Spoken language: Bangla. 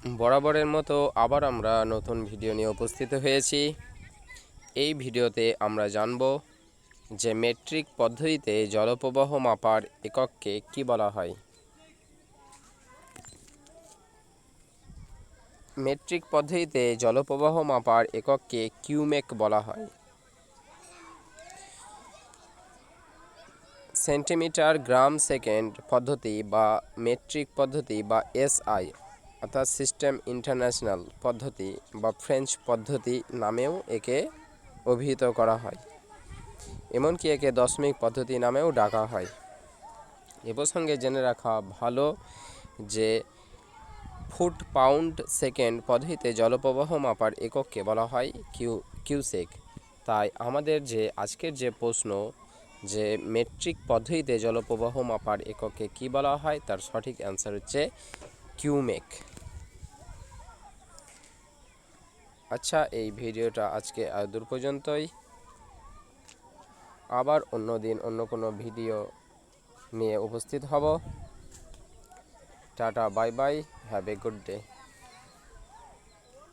বরাবরের মতো আবার আমরা নতুন ভিডিও নিয়ে উপস্থিত হয়েছি। এই ভিডিওতে আমরা জানব যে মেট্রিক পদ্ধতিতে জলপ্রবাহ মাপার একককে কি বলা হয়। মেট্রিক পদ্ধতিতে জলপ্রবাহ মাপার একককে কিউমেক বলা হয়। সেন্টিমিটার গ্রাম সেকেন্ড পদ্ধতি বা মেট্রিক পদ্ধতি বা এসআই অর্থাৎ সিস্টেম ইন্টারন্যাশনাল পদ্ধতি বা ফ্রেঞ্চ পদ্ধতি নামেও একে অভিহিত করা হয়। এমনকি একে দশমিক পদ্ধতি নামেও ডাকা হয়। এ প্রসঙ্গে জেনে রাখা ভালো যে ফুট পাউন্ড সেকেন্ড পদ্ধতিতে জলপ্রবাহ মাপার একককে বলা হয় কিউসেক। তাই আমাদের যে আজকের যে প্রশ্ন যে মেট্রিক পদ্ধতিতে জলপ্রবাহ মাপার একককে কি বলা হয়, তার সঠিক অ্যান্সার হচ্ছে কিউমেক। আচ্ছা, এই ভিডিওটা আজকে দূর পর্যন্তই। আবার অন্য দিন অন্য কোনো ভিডিও নিয়ে উপস্থিত হব। Tata, bye bye, have a good day.